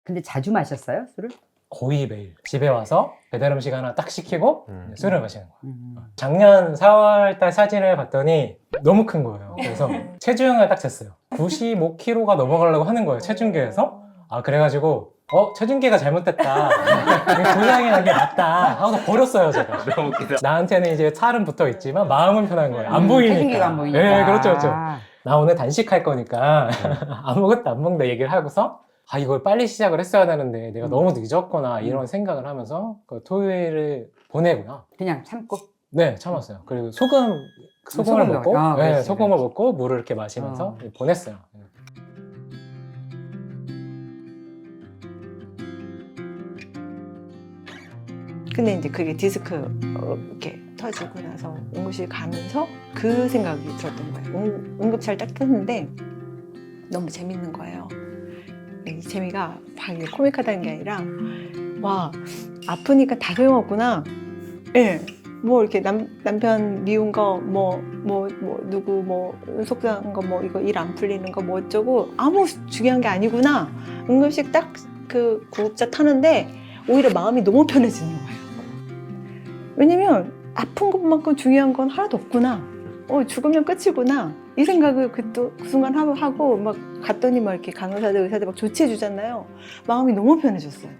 근데 자주 마셨어요, 술을? 거의 매일 집에 와서 배달 음식 하나 딱 시키고 술을 마시는 거예요. 작년 4월달 사진을 봤더니 너무 큰 거예요. 그래서 체중을 딱 쟀어요. 95kg가 넘어가려고 하는 거예요, 체중계에서. 아, 그래가지고 체중계가 잘못됐다. 고장이 난 게 맞다 하고서 버렸어요, 제가. 너무 웃기다. 나한테는 이제 살은 붙어 있지만 마음은 편한 거예요. 안 보이니까. 체중계가 안 보이니까. 네, 그렇죠, 그렇죠. 나 오늘 단식할 거니까 아무것도 안 먹는다 얘기를 하고서 아, 이걸 빨리 시작을 했어야 되는데 내가 너무 늦었구나 이런 생각을 하면서 그 토요일을 보내고요. 그냥 참고. 네, 참았어요. 그리고 소금을 소금 먹고, 넣어요? 네, 그렇지, 소금을 그렇지. 먹고 물을 이렇게 마시면서 보냈어요. 근데 이제 그게 디스크 이렇게 터지고 나서 응급실 가면서 그 생각이 들었던 거예요. 응급실 딱 떴는데 너무 재밌는 거예요. 이 재미가 막 이게 코믹하다는 게 아니라 와, 아프니까 다 소용없구나. 예. 뭐 이렇게 남편 미운 거 누구 속상한 거 이거 일 안 풀리는 거 어쩌고 아무 중요한 게 아니구나. 응급실 딱 그 구급차 타는데 오히려 마음이 너무 편해지는 거예요. 왜냐면 아픈 것만큼 중요한 건 하나도 없구나. 죽으면 끝이구나. 이 생각을 그 순간 하고 막 갔더니 막 이렇게 간호사들 의사들 막 조치해 주잖아요. 마음이 너무 편해졌어요.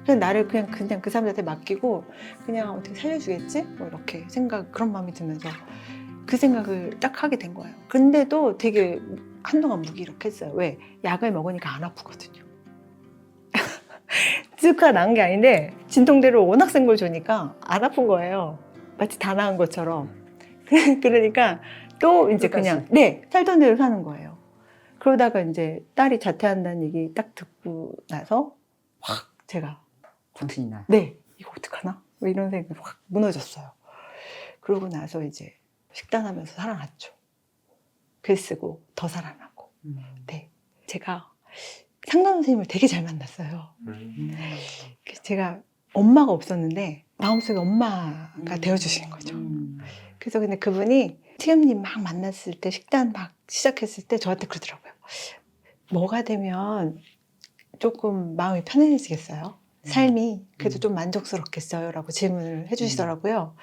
그래서 나를 그냥 그 사람들한테 맡기고 그냥 어떻게 살려주겠지? 이렇게 그런 마음이 들면서 그 생각을 딱 하게 된 거예요. 근데도 되게 한동안 무기력했어요. 왜? 약을 먹으니까 안 아프거든요. 디스크가 나은 게 아닌데 진통제를 워낙 센 걸 주니까 안 아픈 거예요. 마치 다 나은 것처럼. 그러니까 또 이제 그냥 살던 대로 사는 거예요. 그러다가 이제 딸이 자퇴한다는 얘기 딱 듣고 나서 확 제가 정신이 나. 이거 어떡하나? 이런 생각이 확 무너졌어요. 그러고 나서 이제 식단하면서 살아났죠. 글 쓰고 더 살아나고. 제가 상담 선생님을 되게 잘 만났어요. 그래서 제가 엄마가 없었는데 마음속에 엄마가 되어주신 거죠. 그래서 근데 그분이 TM님 막 만났을 때 식단 막 시작했을 때 저한테 그러더라고요. 뭐가 되면 조금 마음이 편해지겠어요? 삶이 그래도 좀 만족스럽겠어요? 라고 질문을 해주시더라고요.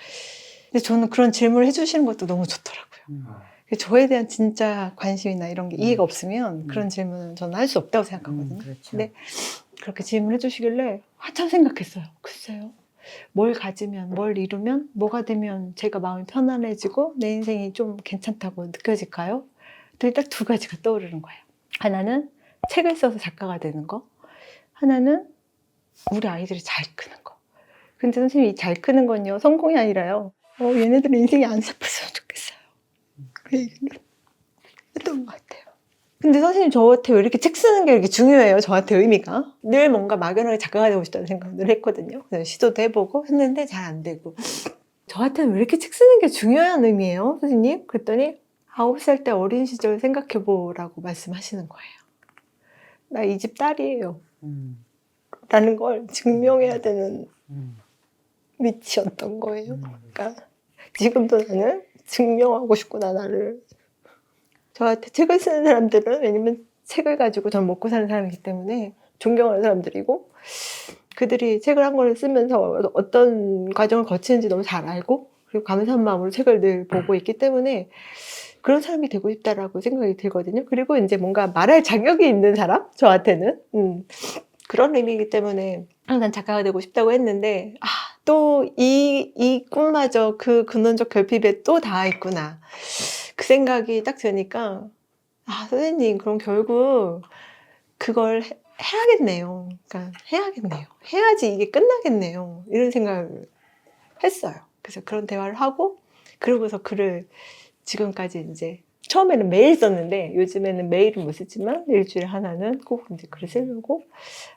근데 저는 그런 질문을 해주시는 것도 너무 좋더라고요. 저에 대한 진짜 관심이나 이런 게 이해가 없으면 그런 질문은 저는 할 수 없다고 생각하거든요. 그렇죠. 근데 그렇게 질문해 주시길래 한참 생각했어요. 글쎄요. 뭘 가지면, 뭘 이루면, 뭐가 되면 제가 마음이 편안해지고 내 인생이 좀 괜찮다고 느껴질까요? 딱 두 가지가 떠오르는 거예요. 하나는 책을 써서 작가가 되는 거. 하나는 우리 아이들이 잘 크는 거. 근데 선생님이 잘 크는 건요, 성공이 아니라요. 얘네들은 인생이 안 슬펐으면 좋겠어요. 그 얘기를 했던 것 같아요. 근데 선생님 저한테 왜 이렇게 책 쓰는 게 이렇게 중요해요? 저한테 의미가. 늘 뭔가 막연하게 작가가 되고 싶다는 생각을 했거든요. 그래서 시도도 해보고 했는데 잘 안 되고. 저한테는 왜 이렇게 책 쓰는 게 중요한 의미예요, 선생님? 그랬더니 9살 때 어린 시절 생각해보라고 말씀하시는 거예요. 나 이 집 딸이에요. 라는 걸 증명해야 되는 위치였던 거예요. 그러니까 지금도 나는 증명하고 싶구나, 나를. 저한테 책을 쓰는 사람들은 왜냐면 책을 가지고 전 먹고 사는 사람이기 때문에 존경하는 사람들이고 그들이 책을 한 권을 쓰면서 어떤 과정을 거치는지 너무 잘 알고 그리고 감사한 마음으로 책을 늘 보고 있기 때문에 그런 사람이 되고 싶다라고 생각이 들거든요. 그리고 이제 뭔가 말할 자격이 있는 사람? 저한테는. 그런 의미이기 때문에 항상 작가가 되고 싶다고 했는데 또 이 꿈마저 그 근원적 결핍에 또 닿아 있구나. 그 생각이 딱 드니까 선생님 그럼 결국 그걸 해야겠네요. 그러니까 해야겠네요. 해야지 이게 끝나겠네요. 이런 생각을 했어요. 그래서 그런 대화를 하고 그러고서 글을 지금까지 이제 처음에는 매일 썼는데 요즘에는 매일은 못 쓰지만 일주일에 하나는 꼭 이제 글을 쓰려고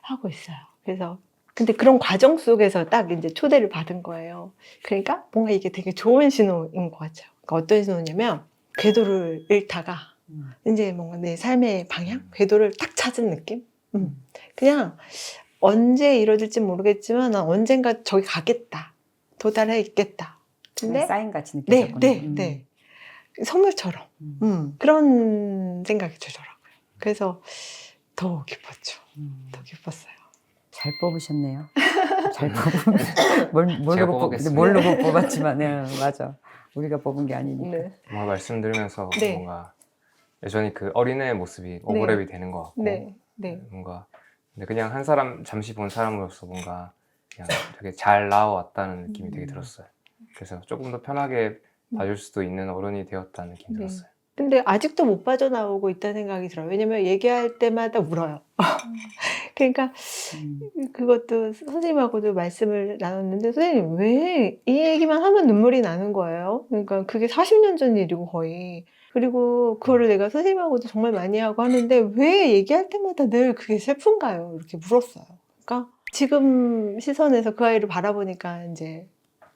하고 있어요. 그래서 근데 그런 과정 속에서 딱 이제 초대를 받은 거예요. 그러니까 뭔가 이게 되게 좋은 신호인 것 같아요. 그러니까 어떤 신호냐면 궤도를 잃다가 이제 뭔가 내 삶의 방향, 궤도를 딱 찾은 느낌. 그냥 언제 이루어질지 모르겠지만 난 언젠가 저기 가겠다, 도달해 있겠다. 근데 사인같이 느껴졌구나. 네. 선물처럼 그런 생각이 들더라고요. 그래서 더 기뻤죠. 더 기뻤어요. 잘 뽑으셨네요. 잘 뽑은 제가 뽑았겠습니다. 모르고 뽑았지만 네, 맞아. 우리가 뽑은 게 아니니까. 네. 정말 말씀드리면서 네. 뭔가 여전히 그 어린애의 모습이 오버랩이 되는 것 같고 네. 네. 뭔가 근데 그냥 한 사람 잠시 본 사람으로서 뭔가 그냥 되게 잘 나와왔다는 느낌이 되게 들었어요. 그래서 조금 더 편하게 봐줄 수도 있는 어른이 되었다는 느낌이 네. 들었어요. 근데 아직도 못 빠져나오고 있다는 생각이 들어요. 왜냐면 얘기할 때마다 울어요. 그러니까 그것도 선생님하고도 말씀을 나눴는데 선생님 왜 이 얘기만 하면 눈물이 나는 거예요? 그러니까 그게 40년 전 일이고 거의. 그리고 그거를 내가 선생님하고도 정말 많이 하고 하는데 왜 얘기할 때마다 늘 그게 슬픈가요? 이렇게 물었어요. 그러니까 지금 시선에서 그 아이를 바라보니까 이제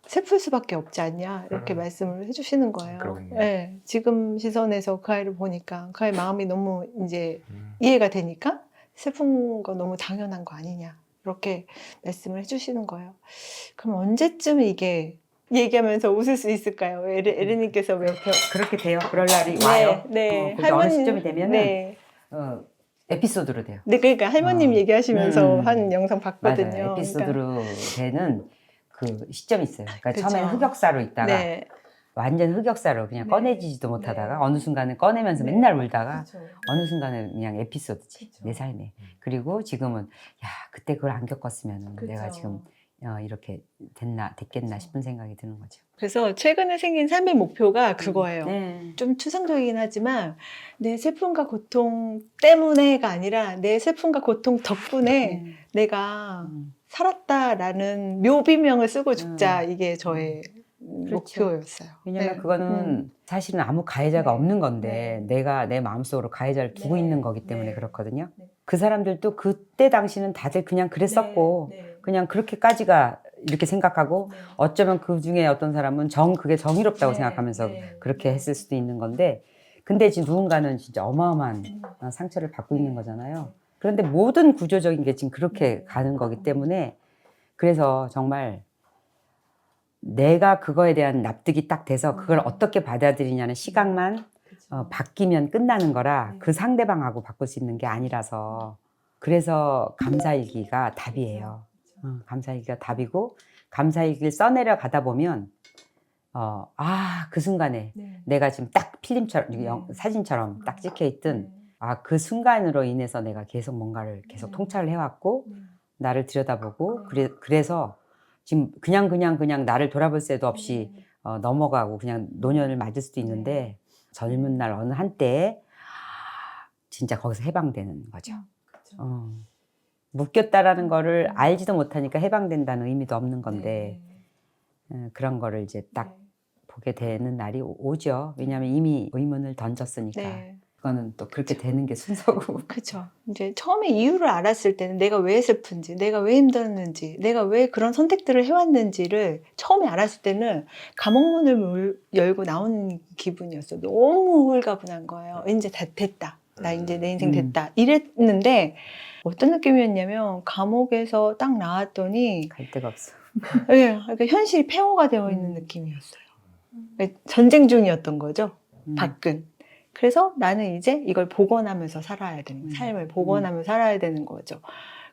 슬플 수밖에 없지 않냐 이렇게 말씀을 해주시는 거예요. 그러겠네요. 네, 지금 시선에서 그 아이를 보니까 그 아이 마음이 너무 이제 이해가 되니까 슬픈 거 너무 당연한 거 아니냐 이렇게 말씀을 해주시는 거예요. 그럼 언제쯤 이게 얘기하면서 웃을 수 있을까요? 에르님께서 왜 그렇게 돼요. 그럴 날이 와요. 네, 그게 어느 시점이 되면은 네, 에피소드로 돼요. 네, 그러니까 할머님 얘기하시면서 음. 한 영상 봤거든요. 맞아요. 에피소드로 되는 그 시점이 있어요. 그러니까 그쵸. 처음에 흑역사로 있다가 네, 완전 흑역사로 그냥 네. 꺼내지지도 못하다가 네. 어느 순간에 꺼내면서 네. 맨날 울다가 그렇죠. 어느 순간에 그냥 에피소드지. 그쵸. 내 삶에. 그리고 지금은 야 그때 그걸 안 겪었으면 그쵸. 내가 지금 이렇게 됐겠나 싶은 생각이 드는 거죠. 그래서 최근에 생긴 삶의 목표가 그거예요. 네. 좀 추상적이긴 하지만 내 슬픔과 고통 때문에가 아니라 내 슬픔과 고통 덕분에 내가 살았다라는 묘비명을 쓰고 죽자 이게 저의 그렇죠. 목표였어요. 왜냐면 네. 그거는 사실은 아무 가해자가 네. 없는 건데 내가 내 마음속으로 가해자를 두고 네. 있는 거기 때문에 네. 그렇거든요. 네. 그 사람들도 그때 당시는 다들 그냥 그랬었고 네. 그냥 그렇게까지가 이렇게 생각하고 네. 어쩌면 그 중에 어떤 사람은 그게 정의롭다고 네. 생각하면서 네. 그렇게 네. 했을 수도 있는 건데 근데 지금 누군가는 진짜 어마어마한 상처를 받고 있는 거잖아요. 그런데 모든 구조적인 게 지금 그렇게 가는 거기 때문에 그래서 정말 내가 그거에 대한 납득이 딱 돼서 그걸 어떻게 받아들이냐는 시각만 바뀌면 끝나는 거라 그 상대방하고 바꿀 수 있는 게 아니라서 그래서 감사일기가 답이에요. 감사일기가 답이고 감사일기를 써내려 가다 보면 그 순간에 내가 지금 딱 필름처럼 사진처럼 딱 찍혀있든 그 순간으로 인해서 내가 계속 뭔가를 계속 통찰을 해왔고 나를 들여다보고 그래서 지금 그냥 나를 돌아볼 새도 없이 넘어가고 그냥 노년을 맞을 수도 있는데 젊은 날 어느 한때에 진짜 거기서 해방되는 거죠. 묶였다라는 거를 알지도 못하니까 해방된다는 의미도 없는 건데 그런 거를 이제 딱 보게 되는 날이 오죠. 왜냐하면 이미 의문을 던졌으니까. 네. 그거는 또 그렇게 되는 게 순서고. 그렇죠. 이제 처음에 이유를 알았을 때는 내가 왜 슬픈지, 내가 왜 힘들었는지, 내가 왜 그런 선택들을 해왔는지를 처음에 알았을 때는 감옥문을 열고 나온 기분이었어요. 너무 홀가분한 거예요. 이제 다 됐다. 나 이제 내 인생 됐다. 이랬는데 어떤 느낌이었냐면 감옥에서 딱 나왔더니 갈 데가 없어. 네, 그러니까 현실이 폐허가 되어 있는 느낌이었어요. 전쟁 중이었던 거죠. 밖은. 그래서 나는 이제 이걸 복원하면서 살아야 되는 거예요. 삶을 복원하면서 살아야 되는 거죠.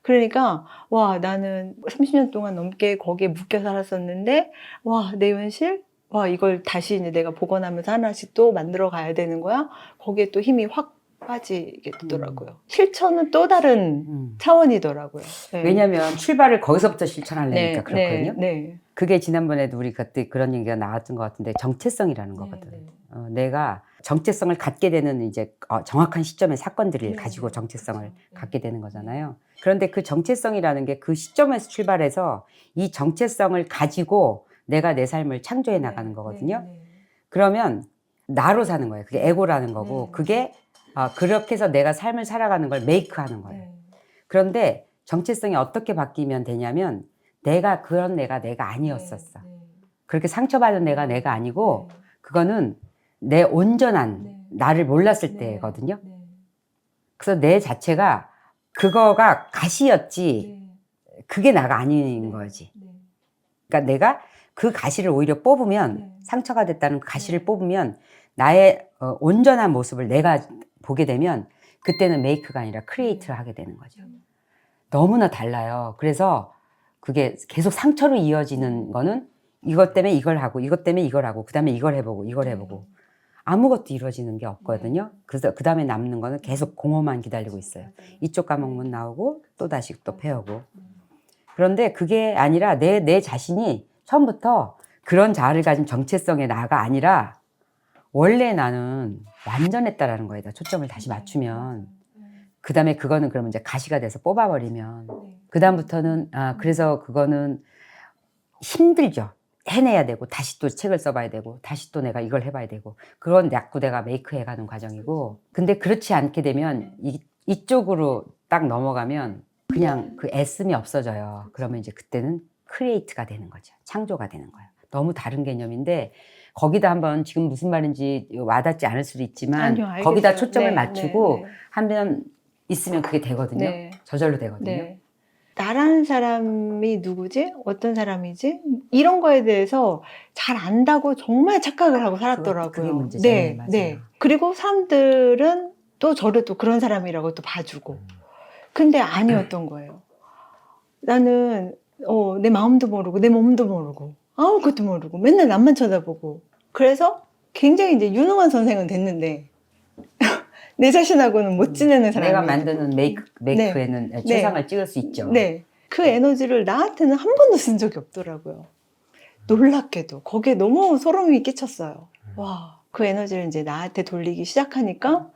그러니까 와 나는 30년 동안 넘게 거기에 묶여 살았었는데 와 내 현실 와 이걸 다시 이제 내가 복원하면서 하나씩 또 만들어 가야 되는 거야. 거기에 또 힘이 확 빠지게 되더라고요. 실천은 또 다른 차원이더라고요. 네. 왜냐하면 출발을 거기서부터 실천하려니까 그렇거든요. 네. 그게 지난번에도 우리 그때 그런 얘기가 나왔던 것 같은데 정체성이라는 거거든. 내가 정체성을 갖게 되는 이제 정확한 시점의 사건들을 가지고 정체성을 갖게 되는 거잖아요. 그런데 그 정체성이라는 게 그 시점에서 출발해서 이 정체성을 가지고 내가 내 삶을 창조해 나가는 거거든요. 그러면 나로 사는 거예요. 그게 에고라는 거고 그게 그렇게 해서 내가 삶을 살아가는 걸 메이크하는 거예요. 그런데 정체성이 어떻게 바뀌면 되냐면 내가 내가 아니었었어. 그렇게 상처받은 내가 아니고 그거는 내 온전한 나를 몰랐을 때거든요. 그래서 내 자체가 그거가 가시였지 그게 나가 아닌 거지. 그러니까 내가 그 가시를 오히려 뽑으면 상처가 됐다는 그 가시를 뽑으면 나의 온전한 모습을 내가 보게 되면 그때는 메이크가 아니라 크리에이트를 하게 되는 거죠. 너무나 달라요. 그래서 그게 계속 상처로 이어지는 거는 이것 때문에 이걸 하고 이것 때문에 이걸 하고 그 다음에 이걸 해보고 이걸 해보고 아무것도 이루어지는 게 없거든요. 그래서 그 다음에 남는 거는 계속 공허만 기다리고 있어요. 이쪽 과목만 나오고 또 다시 또 배우고. 그런데 그게 아니라 내 자신이 처음부터 그런 자아를 가진 정체성의 나가 아니라 원래 나는 완전했다라는 거에다 초점을 다시 맞추면 그 다음에 그거는 그러면 이제 가시가 돼서 뽑아버리면 그 다음부터는 그래서 그거는 힘들죠. 해내야 되고 다시 또 책을 써봐야 되고 다시 또 내가 이걸 해봐야 되고 그런 자꾸 내가 메이크해가는 과정이고 근데 그렇지 않게 되면 이쪽으로 딱 넘어가면 그냥 그 애씀이 없어져요. 그러면 이제 그때는 크리에이트가 되는 거죠. 창조가 되는 거예요. 너무 다른 개념인데 거기다 한번 지금 무슨 말인지 와닿지 않을 수도 있지만 아니요, 알겠어요. 거기다 초점을 네, 맞추고 네, 네. 하면 있으면 그게 되거든요. 네. 저절로 되거든요. 네. 나라는 사람이 누구지? 어떤 사람이지? 이런 거에 대해서 잘 안다고 정말 착각을 하고 살았더라고요. 그게 문제죠. 네, 맞아요. 네. 그리고 사람들은 또 저를 또 그런 사람이라고 또 봐주고. 근데 아니었던 거예요. 나는 내 마음도 모르고 내 몸도 모르고 아무것도 모르고 맨날 남만 쳐다보고 그래서 굉장히 이제 유능한 선생은 됐는데 내 자신하고는 못 지내는 사람이 내가 만드는 메이크에는 최상을 찍을 수 있죠. 네. 그 에너지를 나한테는 한 번도 쓴 적이 없더라고요. 놀랍게도. 거기에 너무 소름이 끼쳤어요. 와, 그 에너지를 이제 나한테 돌리기 시작하니까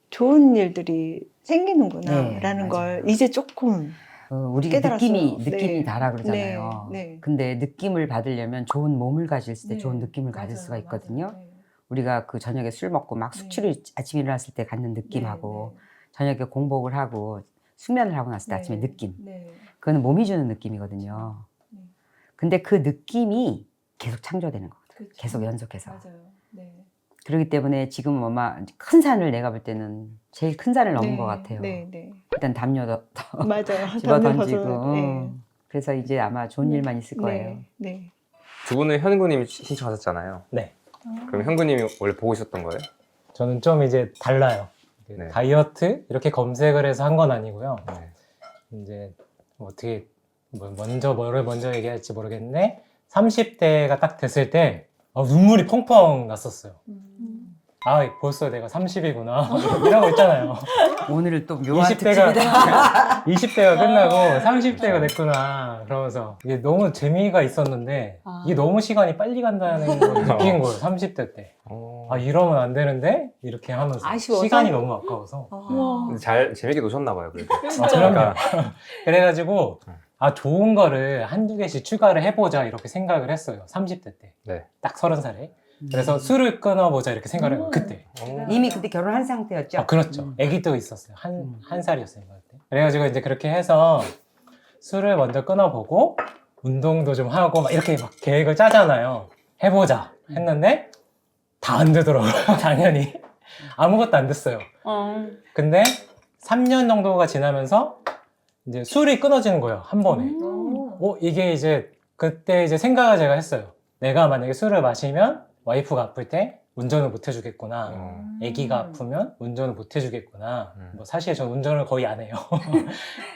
좋은 일들이 생기는구나, 네, 라는 맞아요. 걸 이제 조금. 우리 깨달았어요. 느낌이 네. 다라 그러잖아요. 네, 네. 근데 느낌을 받으려면 좋은 몸을 가질 때 네. 좋은 느낌을 가질 맞아요, 수가 있거든요. 맞아요. 네. 우리가 그 저녁에 술 먹고 막 숙취를 아침에 일어났을 때 갖는 느낌하고 저녁에 공복을 하고 숙면을 하고 났을 때 네. 아침에 느낌. 네. 그거는 몸이 주는 느낌이거든요. 네. 근데 그 느낌이 계속 창조되는 거거든요. 그렇죠. 계속 연속해서. 맞아요. 네. 그렇기 때문에 지금 아마 큰 산을 내가 볼 때는 제일 큰 산을 넘은 네. 것 같아요. 네, 네. 일단 담요도 맞아요. 집어 담요 던지고. 벗어- 네. 그래서 이제 아마 좋은 일만 있을 거예요. 네. 네. 두 분은 현구님이 신청하셨잖아요. 네. 그럼 현구님이 원래 보고 있었던 거예요? 저는 좀 이제 달라요. 네. 다이어트 이렇게 검색을 해서 한 건 아니고요. 네. 이제 어떻게 뭐를 먼저 얘기할지 모르겠는데 30대가 딱 됐을 때 눈물이 펑펑 났었어요. 벌써 내가 30이구나 이러고 있잖아요. 오늘은 또 묘한 20대가 특집이다. 20대가 끝나고 30대가 됐구나 그러면서 이게 너무 재미가 있었는데 이게 너무 시간이 빨리 간다는 걸 느낀 거예요. 30대 때. 이러면 안 되는데 이렇게 하면서 아쉬워서? 시간이 너무 아까워서. 근데 잘 재밌게 노셨나 봐요. 그래도. 그럼요. 그래가지고 좋은 거를 한두 개씩 추가를 해보자 이렇게 생각을 했어요. 30대 때. 네. 딱 30살에. 그래서 술을 끊어보자 이렇게 생각을 해요. 그때. 이미 그때 결혼한 상태였죠? 그렇죠. 아기도 있었어요. 한 살이었어요. 그때. 그래가지고 이제 그렇게 해서 술을 먼저 끊어보고 운동도 좀 하고 막 이렇게 막 계획을 짜잖아요. 해보자 했는데 다 안 되더라고요. 당연히. 아무것도 안 됐어요. 근데 3년 정도가 지나면서 이제 술이 끊어지는 거예요. 한 번에. 이게 이제 그때 이제 생각을 제가 했어요. 내가 만약에 술을 마시면 와이프가 아플 때 운전을 못 해주겠구나. 아기가 아프면 운전을 못 해주겠구나. 뭐 사실 전 운전을 거의 안 해요.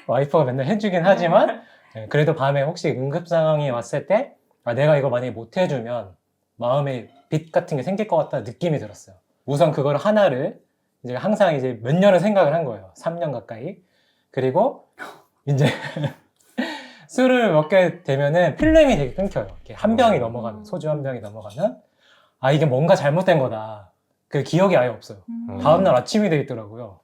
와이프가 맨날 해주긴 하지만 그래도 밤에 혹시 응급 상황이 왔을 때 내가 이거 만약에 못 해주면 마음에 빚 같은 게 생길 것 같다는 느낌이 들었어요. 우선 그걸 하나를 이제 항상 이제 몇 년을 생각을 한 거예요. 3년 가까이. 그리고 이제 술을 먹게 되면은 필름이 되게 끊겨요. 이렇게 한 병이 넘어가면, 소주 한 병이 넘어가면 이게 뭔가 잘못된 거다. 그 기억이 아예 없어요. 다음날 아침이 돼 있더라고요.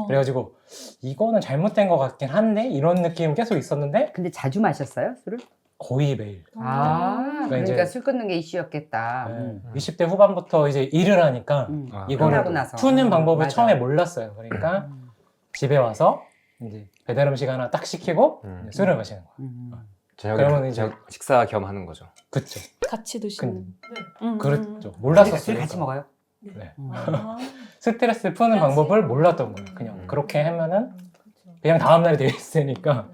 그래가지고 이거는 잘못된 것 같긴 한데 이런 느낌 계속 있었는데 근데 자주 마셨어요, 술을? 거의 매일. 그러니까 이제- 술 끊는 게 이슈였겠다. 20대 후반부터 이제 일을 하니까 이거를 끝나고 나서. 푸는 방법을 맞아. 처음에 몰랐어요. 그러니까 집에 와서 이제 배달 음식 하나 딱 시키고 이제 술을 마시는 거예요. 저녁에 그러면 이제- 식사 겸 하는 거죠. 그쵸. 같이 드시는. 그렇죠. 술 몰랐었어요. 같이 먹어요? 네. 아, 스트레스 푸는 방법을 몰랐던 거예요. 그냥 그렇게 하면은 그냥 다음날이 돼 있으니까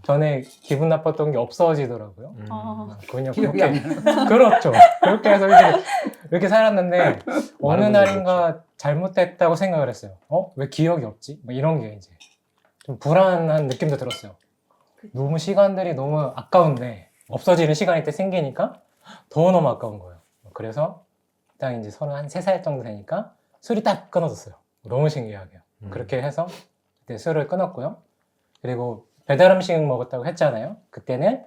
전에 기분 나빴던 게 없어지더라고요. 아. 그냥 기억이 안 그렇게 그렇죠. 그렇게 해서 이제 이렇게 살았는데 어느 많은 분들이 날인가 잘못됐다고 생각을 했어요. 왜 기억이 없지? 뭐 이런 게 이제 좀 불안한 느낌도 들었어요. 너무 시간들이 너무 아까운데 없어지는 시간이 때 생기니까 더 너무 아까운 거예요. 그래서 딱 이제 33살 정도 되니까 술이 딱 끊어졌어요. 너무 신기하게요. 그렇게 해서 그때 술을 끊었고요. 그리고 배달 음식 먹었다고 했잖아요. 그때는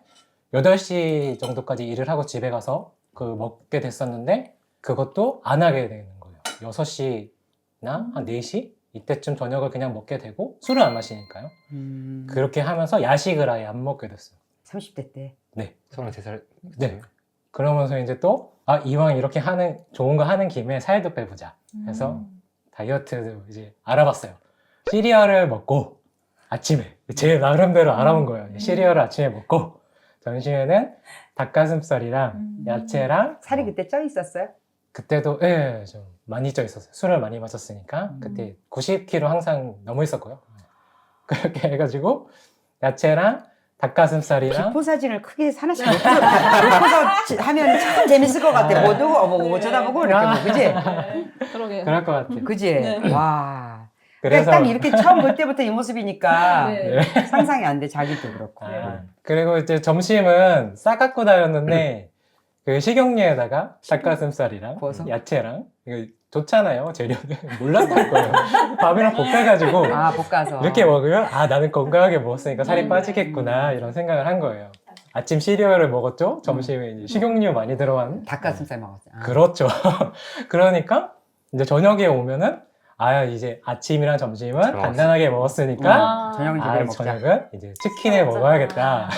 8시 정도까지 일을 하고 집에 가서 먹게 됐었는데 그것도 안 하게 되는 거예요. 6시나 한 4시? 이때쯤 저녁을 그냥 먹게 되고 술을 안 마시니까요. 그렇게 하면서 야식을 아예 안 먹게 됐어요. 30대 때. 네. 33살. 네. 그러면서 이제 또 이왕 이렇게 좋은 거 하는 김에 살도 빼보자 해서 다이어트도 이제 알아봤어요. 시리얼을 먹고 아침에 제 나름대로 알아본 거예요. 시리얼을 아침에 먹고 점심에는 닭가슴살이랑 야채랑 살이 그때 쪄 있었어요? 그때도 좀 많이 쪄 있었어요. 술을 많이 마셨으니까 그때 90kg 항상 넘어 있었고요. 그렇게 해가지고 야채랑 닭가슴살이랑 기포 사진을 크게 하나씩 놓고서 하면 참 재밌을 것 같아. 뭐 두고 어머 쳐다보고 이렇게 뭐, 그지? 그러게요. 그럴 것 같아요. 그지? 네. 와. 그래서 딱 이렇게 처음 볼 때부터 이 모습이니까 네. 상상이 안 돼. 자기도 그렇고. 그리고 이제 점심은 싸 갖고 다녔는데 그 식용유에다가 닭가슴살이랑 구워서? 야채랑 이거 좋잖아요. 재료는 몰랐을 거예요. 밥이랑 볶아가지고 볶아서. 이렇게 먹으면 나는 건강하게 먹었으니까 살이 빠지겠구나 이런 생각을 한 거예요. 아침 시리얼을 먹었죠. 점심에 이제 식용유 많이 들어간 닭가슴살 먹었어. 그렇죠. 그러니까 이제 저녁에 오면은 이제 아침이랑 점심은 간단하게 먹었으니까 저녁은 제대로 먹자. 저녁은 이제 치킨을 먹어야겠다.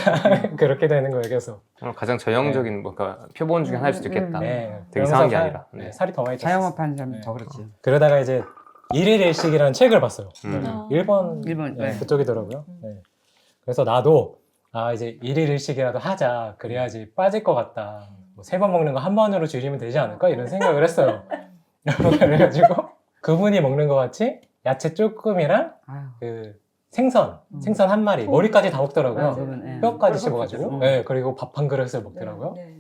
그렇게 되는 거예요. 계속. 가장 전형적인 뭔가 표본 중에 하나일 수도 있겠다. 네. 되게 이상한 게 그러면서 아니라. 네, 네. 살이 더 많이 쪘어요. 자영업 하는 사람은 네. 더 그렇지. 그러다가 이제 일일 일식이라는 책을 봤어요. 일본 네. 그쪽이더라고요. 네. 그래서 나도 이제 일일 일식이라도 하자. 그래야지 빠질 것 같다. 뭐 3번 먹는 거 한 번으로 줄이면 되지 않을까? 이런 생각을 했어요. 그래가지고 그분이 먹는 것 같이 야채 조금이랑 아유. 그 생선 한 마리 머리까지 다 먹더라고요. 그러면, 뼈까지 씹어가지고. 네, 그리고 밥 한 그릇을 먹더라고요. 네.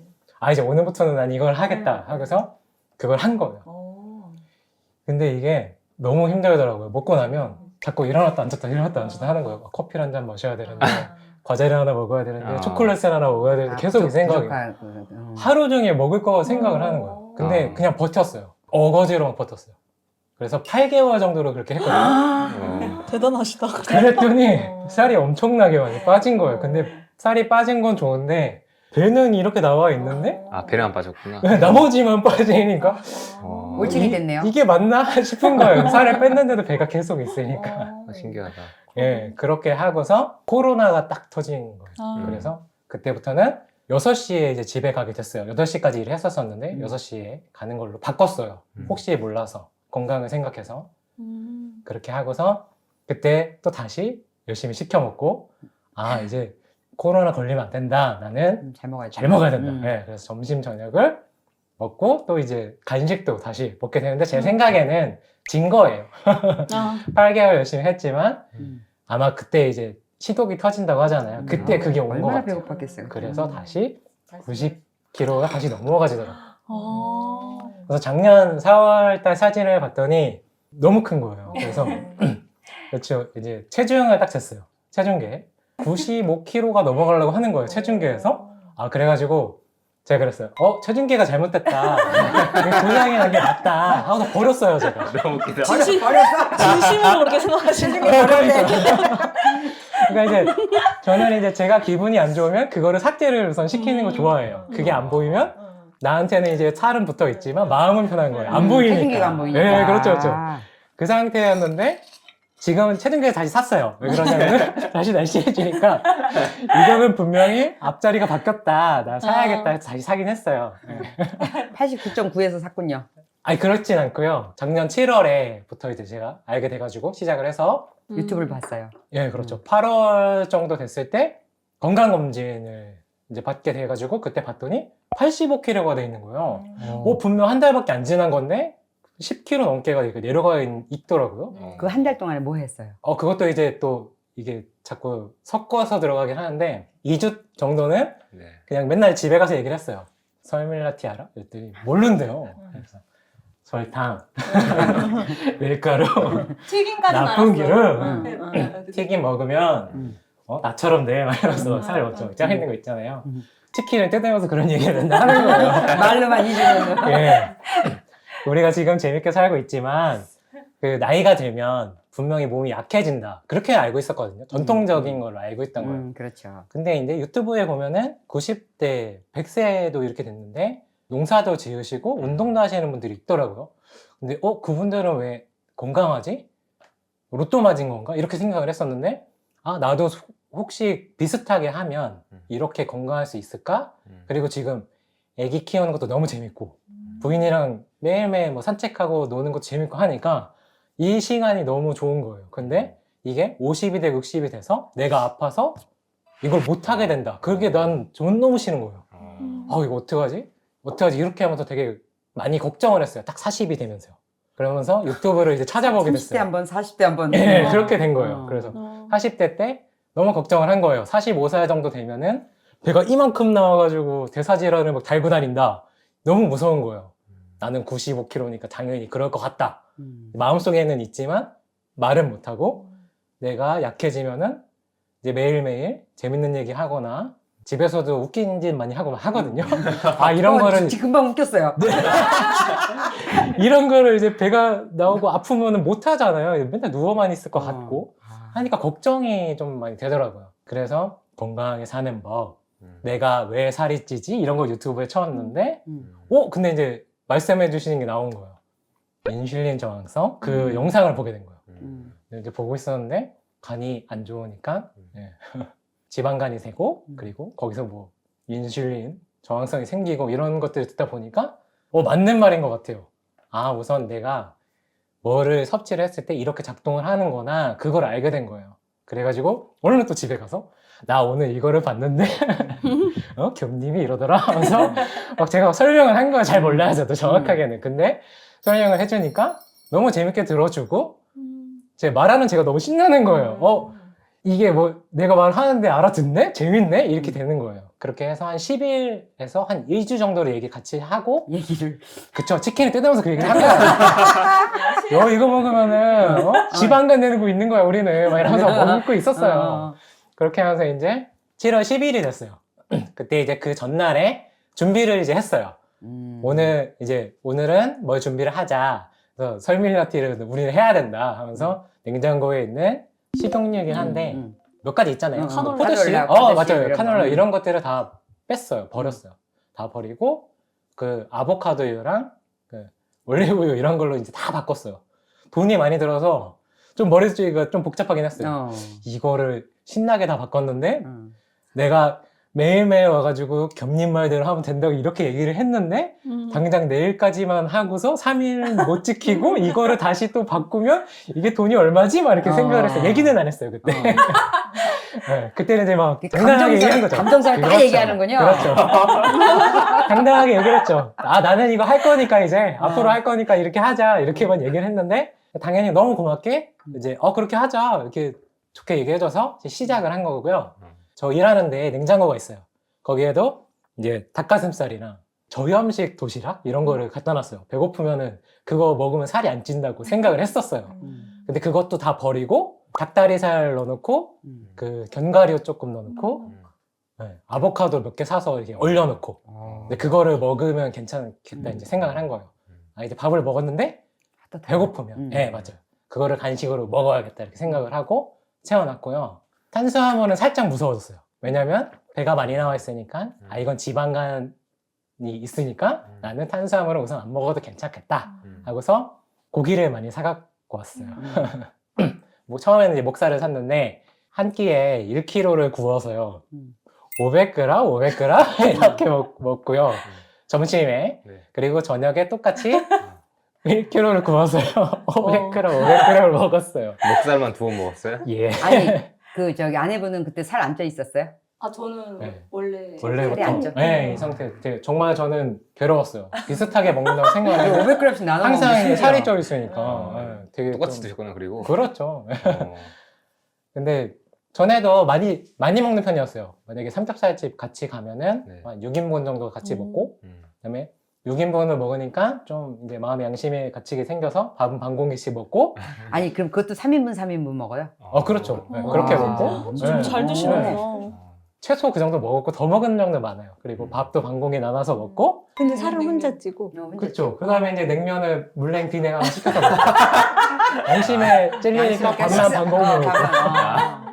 이제 오늘부터는 난 이걸 하겠다 하고서 그걸 한 거예요. 근데 이게 너무 힘들더라고요. 먹고 나면 자꾸 일어났다 앉았다 하는 거예요. 커피를 한 잔 마셔야 되는데 과자를 하나 먹어야 되는데 초콜릿을 하나 먹어야 되는데 계속 이 생각이 하루 종일 먹을 거 생각을 하는 거예요. 근데 그냥 버텼어요. 어거지로 버텼어요. 그래서 8개월 정도로 그렇게 했거든요. 대단하시다. 그랬더니 살이 엄청나게 많이 빠진 거예요. 근데 살이 빠진 건 좋은데 배는 이렇게 나와 있는데 배는 안 빠졌구나. 나머지만 빠지니까 올책이 됐네요. 이게 맞나 싶은 거예요. 살을 뺐는데도 배가 계속 있으니까. 신기하다. 예, 그렇게 하고서 코로나가 딱 터진 거예요. 그래서 그때부터는 6시에 이제 집에 가게 됐어요. 8시까지 일을 했었었는데 6시에 가는 걸로 바꿨어요. 혹시 몰라서 건강을 생각해서 그렇게 하고서 그때 또 다시 열심히 시켜 먹고 이제 코로나 걸리면 안 된다. 나는 잘 먹어야 돼. 잘 먹어야 된다. 예, 그래서 점심 저녁을 먹고 또 이제 간식도 다시 먹게 되는데 제 생각에는 진 거예요. 8개월 열심히 했지만 아마 그때 이제 시독이 터진다고 하잖아요. 그때 그게 온 거 얼마나 같아요. 배고팠겠어요. 그래서 다시 90kg가 다시 넘어가지더라고요. 그래서 작년 4월달 사진을 봤더니 너무 큰 거예요. 그래서 그렇죠. 이제 체중을 딱 쟀어요. 체중계 95kg가 넘어가려고 하는 거예요. 체중계에서. 그래가지고 제가 그랬어요. 체중계가 잘못됐다. 고장이라는 게 맞다. 하고 버렸어요, 제가. 너무 웃기다. 진심으로 그렇게 생각하시는 거예요. 그러니까 이제 저는 이제 제가 기분이 안 좋으면 그거를 삭제를 우선 시키는 거 좋아해요. 그게 안 보이면 나한테는 이제 살은 붙어 있지만 마음은 편한 거예요. 안 보이니까. 체중계가 안 보이니까. 네, 그렇죠. 그 상태였는데 지금은 체중계를 다시 샀어요. 왜 그러냐면 다시 날씬해지니까 이거는 분명히 앞자리가 바뀌었다. 나 사야겠다 해서 다시 사긴 했어요. 89.9에서 샀군요. 그렇진 않고요. 작년 7월에부터 이제 제가 알게 돼가지고 시작을 해서 유튜브를 봤어요. 예, 그렇죠. 8월 정도 됐을 때 건강검진을 이제 받게 돼가지고 그때 봤더니 85kg가 돼 있는 거예요. 분명 한 달밖에 안 지난 건데 10kg 넘게가 내려가 있더라고요. 그 한 달 동안에 뭐 했어요? 그것도 이제 또 이게 자꾸 섞어서 들어가긴 하는데 2주 정도는 네. 그냥 맨날 집에 가서 얘기를 했어요. 설밀라티 알아? 그랬더니 모른대요. 그래서 설탕, 밀가루, 튀김까지 나쁜 기름, 튀김 먹으면 나처럼 돼. 막 이러면서 살 엄청 쪄 있는 거 있잖아요. 음. 치킨을 뜯으면서 그런 얘기를 맨날 하는 거예요. 말로만 잊으면. 예. 우리가 지금 재밌게 살고 있지만 그 나이가 들면 분명히 몸이 약해진다. 그렇게 알고 있었거든요. 전통적인 걸 알고 있던 거예요. 그렇죠. 근데 이제 유튜브에 보면은 90대, 100세도 이렇게 됐는데 농사도 지으시고 운동도 하시는 분들이 있더라고요. 근데 그분들은 왜 건강하지? 로또 맞은 건가? 이렇게 생각을 했었는데 나도 혹시 비슷하게 하면 이렇게 건강할 수 있을까? 그리고 지금 애기 키우는 것도 너무 재밌고 부인이랑 매일매일 뭐 산책하고 노는 것도 재밌고 하니까 이 시간이 너무 좋은 거예요. 근데 이게 50이 돼 60이 돼서 내가 아파서 이걸 못하게 된다. 그게 난 너무 싫은 거예요. 이거 어떡하지? 이렇게 하면서 되게 많이 걱정을 했어요. 딱 40이 되면서요. 그러면서 유튜브를 이제 찾아보게 30대 됐어요. 한 번, 40대 한 번. 네, 그렇게 된 거예요. 그래서 어. 40대 때 너무 걱정을 한 거예요. 45살 정도 되면은 배가 이만큼 나와가지고 대사질환을 막 달고 다닌다. 너무 무서운 거예요. 나는 95kg니까 당연히 그럴 것 같다. 마음속에는 있지만 말은 못하고 내가 약해지면은 이제 매일매일 재밌는 얘기 하거나 집에서도 웃긴 짓 많이 하고 하거든요. 이런 거를 금방 웃겼어요. 이런 거를 이제 배가 나오고 아프면은 못 하잖아요. 맨날 누워만 있을 것 같고 하니까 걱정이 좀 많이 되더라고요. 그래서 건강하게 사는 법, 내가 왜 살이 찌지? 이런 거 유튜브에 쳐왔는데 근데 이제 말씀해 주시는 게 나온 거예요. 인슐린 저항성 그 영상을 보게 된 거예요. 이제 보고 있었는데 간이 안 좋으니까 지방간이 새고 그리고 거기서 뭐 인슐린 저항성이 생기고 이런 것들을 듣다 보니까 맞는 말인 것 같아요. 우선 내가 뭐를 섭취를 했을 때 이렇게 작동을 하는구나 그걸 알게 된 거예요. 그래가지고 오늘은 또 집에 가서 나 오늘 이거를 봤는데 겸님이 이러더라 하면서 막 제가 설명을 한 거예요. 잘 몰라요 저도 정확하게는. 근데 설명을 해주니까 너무 재밌게 들어주고 제 말하는 제가 너무 신나는 거예요. 이게 뭐 내가 말하는데 알아듣네? 재밌네? 이렇게 되는 거예요. 그렇게 해서 한 10일에서 한 2주 정도로 얘기 같이 하고 얘기를. 그쵸, 치킨을 뜯으면서 그 얘기를 한 거예요. 이거 먹으면은 지방간 되는 거 있는 거야 우리는 막 이러면서 먹고 있었어요. 그렇게 하면서 이제 7월 10일이 됐어요. 그때 이제 그 전날에 준비를 이제 했어요. 오늘은 뭘 준비를 하자. 그래서 설밀라티를 우리는 해야 된다 하면서 냉장고에 있는 식용유긴 한데 몇 가지 있잖아요. 포도씨, 맞아요. 카놀라 이런 것들을 다 뺐어요. 버렸어요. 다 버리고 그 아보카도유랑 그 올리브유 이런 걸로 이제 다 바꿨어요. 돈이 많이 들어서 좀 머릿속이가 좀 복잡하긴 했어요. 이거를 신나게 다 바꿨는데 내가 매일매일 와가지고 겸님 말대로 하면 된다고 이렇게 얘기를 했는데 당장 내일까지만 하고서 3일 못 지키고 이거를 다시 또 바꾸면 이게 돈이 얼마지? 막 이렇게 생각을 했어요. 얘기는 안 했어요 그때. 네, 그때는 이제 막 당당하게 얘기한 거죠. 감정선을 딱 그렇죠. 얘기하는군요. 그렇죠. 당당하게 얘기를 했죠. 나는 이거 할 거니까 이제 앞으로 할 거니까 이렇게 하자 이렇게만 얘기를 했는데 당연히 너무 고맙게 이제 그렇게 하자 이렇게 좋게 얘기해줘서 이제 시작을 한 거고요. 저 일하는 데 냉장고가 있어요. 거기에도 이제 닭가슴살이랑 저염식 도시락 이런 거를 갖다 놨어요. 배고프면은 그거 먹으면 살이 안 찐다고 생각을 했었어요. 근데 그것도 다 버리고 닭다리살 넣어놓고 그 견과류 조금 넣어놓고 아보카도 몇 개 사서 이렇게 얼려놓고 근데 그거를 먹으면 괜찮겠다 이제 생각을 한 거예요. 이제 밥을 먹었는데 배고프면 맞아요. 그거를 간식으로 먹어야겠다 이렇게 생각을 하고 채워놨고요. 탄수화물은 살짝 무서워졌어요. 왜냐면 배가 많이 나와 있으니까 이건 지방간이 있으니까 나는 탄수화물은 우선 안 먹어도 괜찮겠다 하고서 고기를 많이 사갖고 왔어요. 뭐 처음에는 이제 목살을 샀는데 한 끼에 1kg를 구워서요. 500g 이렇게 먹고요. 점심에 그리고 저녁에 똑같이 1kg를 구워서요. 500g을 먹었어요. 목살만 2번 먹었어요? 예. 아니 저기 아내분은 그때 살 안 쪄 있었어요? 저는 네. 원래부터 살이 안 쪄. 네, 이 상태. 정말 저는 괴로웠어요. 비슷하게 먹는다고 생각하는데 500g씩 나눠 항상 살이 쪄 있으니까 되게 똑같이 좀- 드셨구나 그리고. 그렇죠. 어. 근데 전에도 많이 먹는 편이었어요. 만약에 삼겹살집 같이 가면은 네. 한 6인분 정도 같이 먹고 음. 그다음에 6인분을 먹으니까 좀 이제 마음 양심에 갇히게 생겨서 밥은 반 공기씩 먹고 아니 그럼 그것도 3인분 3인분 먹어요? 그렇죠. 네, 어. 그렇게 아. 먹고 좀 잘 네. 드시는구나. 최소 그 정도 먹었고 더 먹은 정도 많아요. 그리고 밥도 반 공기 나눠서 먹고 근데 살은 혼자 찌고. 그렇죠. 그 다음에 이제 냉면을 물냉 비냉 하나 시켜서 먹고 양심에 찔리니까 밥만 반 공기 먹고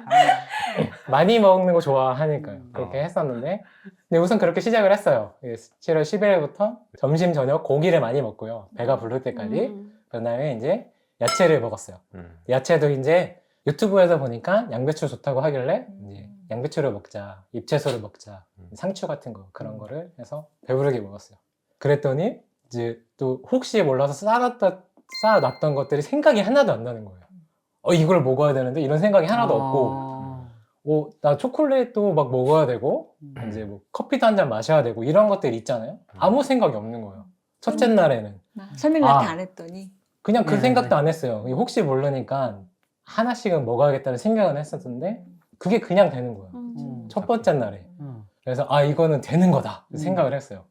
많이 먹는 거 좋아하니까요. 그렇게 했었는데 근데 우선 그렇게 시작을 했어요. 7월 10일부터 점심 저녁 고기를 많이 먹고요. 배가 부를 때까지. 그다음에 이제 야채를 먹었어요. 야채도 이제 유튜브에서 보니까 양배추 좋다고 하길래 이제 양배추를 먹자, 잎채소를 먹자, 상추 같은 거 그런 거를 해서 배부르게 먹었어요. 그랬더니 이제 또 혹시 몰라서 쌓아놨던 것들이 생각이 하나도 안 나는 거예요. 이걸 먹어야 되는데 이런 생각이 하나도 없고 나 초콜릿도 막 먹어야 되고 이제 뭐 커피도 한 잔 마셔야 되고 이런 것들이 있잖아요. 아무 생각이 없는 거예요. 첫째 날에는 설명을 아. 다 안 했더니. 그냥 그 네, 생각도 네. 안 했어요. 혹시 모르니까 하나씩은 먹어야겠다는 생각은 했었는데 그게 그냥 되는 거예요. 첫 번째 날에. 그래서 이거는 되는 거다 생각을 했어요.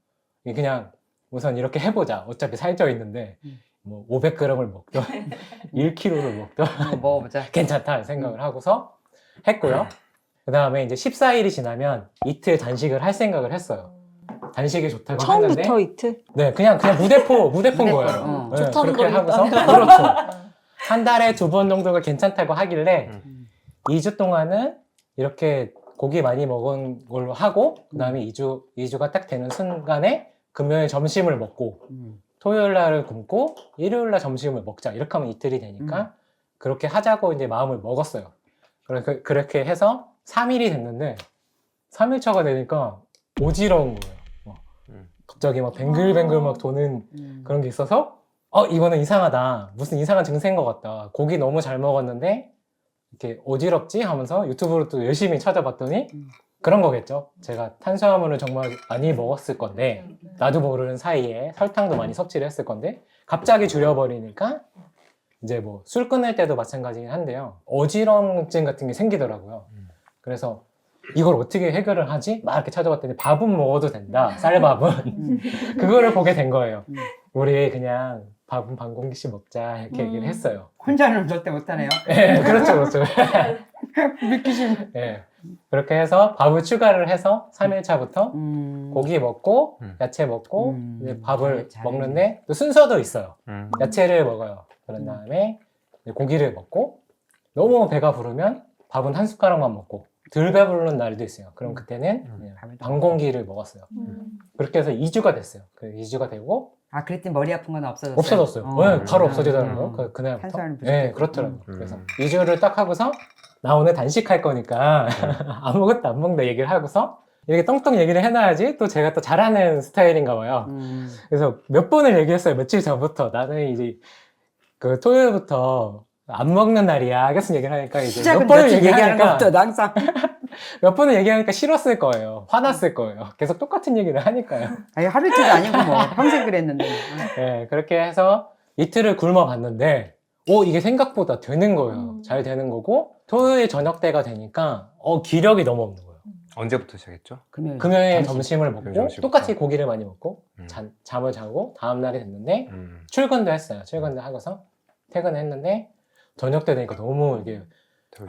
이게 그냥 우선 이렇게 해보자. 어차피 살쪄 있는데 뭐 500g을 먹던 1kg를 먹던 먹어보자. 괜찮다 생각을 하고서 했고요. 그 다음에 이제 14일이 지나면 이틀 단식을 할 생각을 했어요. 단식이 좋다고 처음부터 하는데 이틀? 네, 그냥 무대포인 무대포. 거예요. 네, 좋다는 그렇게 걸 하고서 일단 그렇죠. 한 달에 2번 정도가 괜찮다고 하길래 2주 동안은 이렇게 고기 많이 먹은 걸로 하고 그 다음에 2주가 딱 되는 순간에 금요일 점심을 먹고 토요일 날을 굶고 일요일 날 점심을 먹자 이렇게 하면 이틀이 되니까 그렇게 하자고 이제 마음을 먹었어요. 그렇게 해서 3일이 됐는데 3일차가 되니까 어지러운 거예요. 갑자기 막 뱅글뱅글 막 도는 그런 게 있어서 이거는 이상하다. 무슨 이상한 증세인 것 같다. 고기 너무 잘 먹었는데 이렇게 어지럽지 하면서 유튜브로 또 열심히 찾아봤더니 그런 거겠죠. 제가 탄수화물을 정말 많이 먹었을 건데 나도 모르는 사이에 설탕도 많이 섭취를 했을 건데 갑자기 줄여버리니까 이제 뭐 술 끊을 때도 마찬가지긴 한데요. 어지럼증 같은 게 생기더라고요. 그래서 이걸 어떻게 해결을 하지? 막 이렇게 찾아봤더니 밥은 먹어도 된다. 쌀밥은. 그거를 보게 된 거예요. 우리 그냥 밥은 반 공기씩 먹자 이렇게 얘기를 했어요. 혼자는 절대 못하네요. 네, 그렇죠, 그렇죠. 네, 그렇게 해서 밥을 추가를 해서 3일차부터 고기 먹고 야채 먹고 이제 밥을 잘 먹는데 또 순서도 있어요. 야채를 먹어요. 그런 다음에 고기를 먹고 너무 배가 부르면 밥은 한 숟가락만 먹고 덜 배부른 날도 있어요. 그럼 그때는 반 공기를 먹었어요. 그렇게 해서 2주가 됐어요. 그 2주가 되고 그랬더니 머리 아픈 건 없어졌어요? 없어졌어요. 네, 바로 없어지더라고요. 그날부터. 탄수화물 부족해서. 네, 그렇더라고요. 그래서 2주를 딱 하고서 나 오늘 단식할 거니까 아무것도 안 먹는다 얘기를 하고서 이렇게 떵떵 얘기를 해놔야지 또 제가 또 잘하는 스타일인가 봐요. 그래서 몇 번을 얘기했어요. 며칠 전부터. 나는 이제 그 토요일부터 안 먹는 날이야. 계속 얘기를 하니까 이제 몇 번을 얘기하니까 항상 몇 번을 얘기하니까 싫었을 거예요. 화났을 거예요. 계속 똑같은 얘기를 하니까요. 하루 이틀도 아니고 뭐 평생 그랬는데. 네, 그렇게 해서 이틀을 굶어봤는데 이게 생각보다 되는 거예요. 잘 되는 거고 토요일 저녁 때가 되니까 기력이 너무 없는 거예요. 언제부터 시작했죠? 금요일 점심을 먹고 점심부터. 똑같이 고기를 많이 먹고 잠을 자고 다음 날이 됐는데 출근도 했어요. 출근도 하고서 퇴근했는데 저녁 때 되니까 너무 이게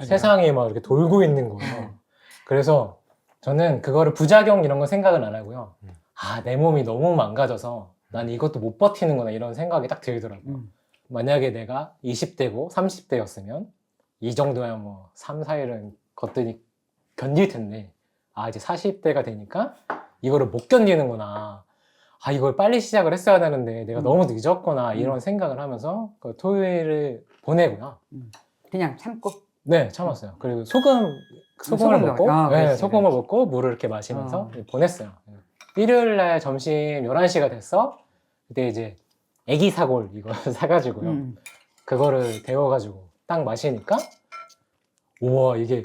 세상이 막 이렇게 돌고 있는 거예요. 그래서 저는 그거를 부작용 이런 거 생각은 안 하고요. 내 몸이 너무 망가져서 난 이것도 못 버티는구나 이런 생각이 딱 들더라고요. 만약에 내가 20대고 30대였으면 이 정도야 뭐 3, 4일은 견딜 텐데 이제 40대가 되니까 이거를 못 견디는구나. 이걸 빨리 시작을 했어야 되는데 내가 너무 늦었구나 이런 생각을 하면서 그 토요일을 보내고요. 그냥 참고. 네, 참았어요. 그리고 소금을 소금 먹고, 넣어. 그렇지, 소금을 먹고 물을 이렇게 마시면서 보냈어요. 일요일 날 점심 11시가 됐어. 그때 이제 애기 사골 이거 사가지고요. 그거를 데워가지고 딱 마시니까 우와 이게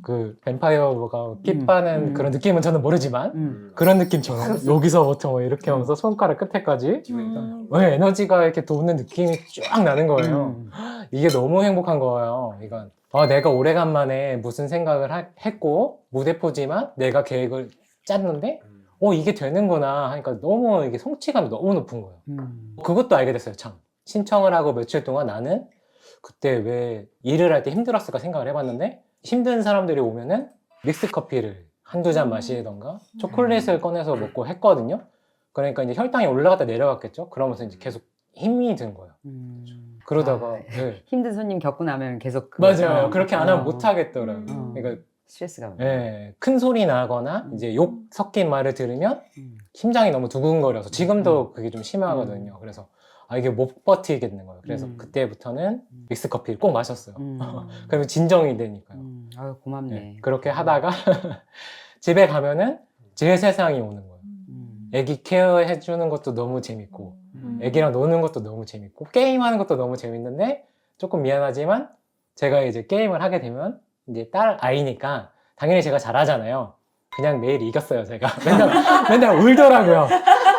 그 뱀파이어가 피 빠는 그런 느낌은 저는 모르지만 그런 느낌처럼 여기서부터 뭐 이렇게 하면서 손가락 끝에까지 에너지가 이렇게 돋는 느낌이 쫙 나는 거예요. 이게 너무 행복한 거예요. 이건 내가 오래간만에 무슨 생각을 했고 무대포지만 내가 계획을 짰는데 이게 되는구나 하니까 너무 이게 성취감이 너무 높은 거예요. 그것도 알게 됐어요. 참 신청을 하고 며칠 동안 나는 그때 왜 일을 할 때 힘들었을까 생각을 해봤는데 힘든 사람들이 오면은 믹스 커피를 한두 잔 마시던가 초콜릿을 꺼내서 먹고 했거든요. 그러니까 이제 혈당이 올라갔다 내려갔겠죠. 그러면서 이제 계속 힘이 든 거예요. 그러다가 아, 네. 힘든 손님 겪고 나면 계속 그거- 맞아요. 그렇게 안 하면 못 하겠더라고요. 어. 그러니까 스트레스가 큰 소리 나거나 이제 욕 섞인 말을 들으면 심장이 너무 두근거려서 지금도 그게 좀 심하거든요. 그래서 이게 못 버티겠는 거예요. 그래서 그때부터는 믹스 커피를 꼭 마셨어요. 그러면 진정이 되니까요. 아유 고맙네. 네, 그렇게 하다가 집에 가면은 제 세상이 오는 거예요. 애기 케어해 주는 것도 너무 재밌고 애기랑 노는 것도 너무 재밌고 게임하는 것도 너무 재밌는데 조금 미안하지만 제가 이제 게임을 하게 되면 이제 딸 아이니까 당연히 제가 잘하잖아요. 그냥 매일 이겼어요. 제가 맨날 울더라고요.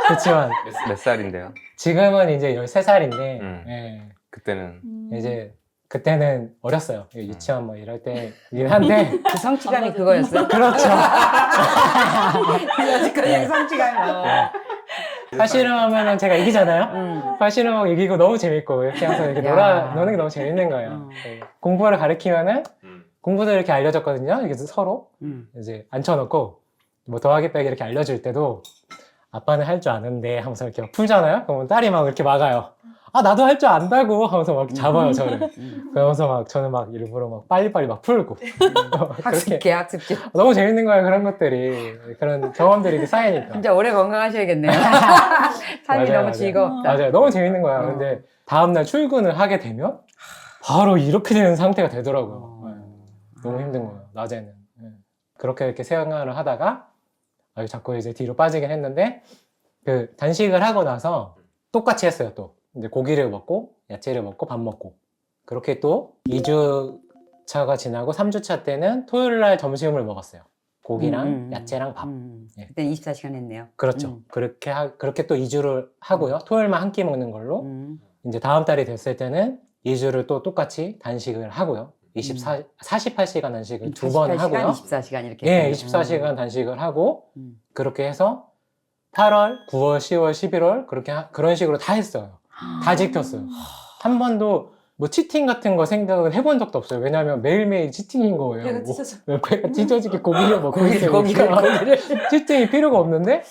그렇지만 몇 살인데요? 지금은 이제 13살인데 예, 그때는 이제 그때는 어렸어요. 유치원 뭐 이럴 때이긴 한데 그 성취감이 그거였어? 그렇죠. 여지까지 성취감이. 팔씨름하면은 제가 이기잖아요. 팔씨름하고 이기고 너무 재밌고 이렇게 항상 이렇게 야. 노는 게 너무 재밌는 거예요. 네. 공부를 가르치면은 공부도 이렇게 알려줬거든요. 이게 서로 이제 앉혀놓고 뭐 더하기 빼기 이렇게 알려줄 때도 아빠는 할 줄 아는데 하면서 이렇게 막 풀잖아요. 그러면 딸이 막 이렇게 막아요. 나도 할 줄 안다고 하면서 막 잡아요 저를. 그러면서 막 저는 막 일부러 막 빨리빨리 막 풀고 그렇게 학습계 학습계. 너무 재밌는 거예요. 그런 것들이 그런 경험들이 이렇게 쌓이니까. 진짜 오래 건강하셔야겠네요. 삶이 너무 즐겁다. 맞아요. 너무 재밌는 거야. 근데 다음날 출근을 하게 되면 바로 이렇게 되는 상태가 되더라고요. 네. 너무 힘든 거예요. 낮에는. 네. 그렇게 이렇게 생활을 하다가 자꾸 이제 뒤로 빠지긴 했는데 그 단식을 하고 나서 똑같이 했어요. 또 이제 고기를 먹고 야채를 먹고 밥 먹고 그렇게 또 2주차가 지나고 3주차 때는 토요일 날 점심을 먹었어요. 고기랑 야채랑 밥. 예. 그때 24시간 했네요. 그렇죠. 그렇게 또 2주를 하고요. 토요일만 한 끼 먹는 걸로. 이제 다음 달이 됐을 때는 2주를 또 똑같이 단식을 하고요. 48시간 단식을 두 번 하고요. 24시간 이렇게. 예, 24시간 단식을 하고 그렇게 해서 8월, 9월, 10월, 11월 그런 식으로 다 했어요. 다 지켰어요. 한 번도 뭐 치팅 같은 거 생각은 해본 적도 없어요. 왜냐하면 매일매일 치팅인 거예요. 배가 찢어져. 배가 찢어지게 고기를 먹고 고기를 있으니까 치팅이 필요가 없는데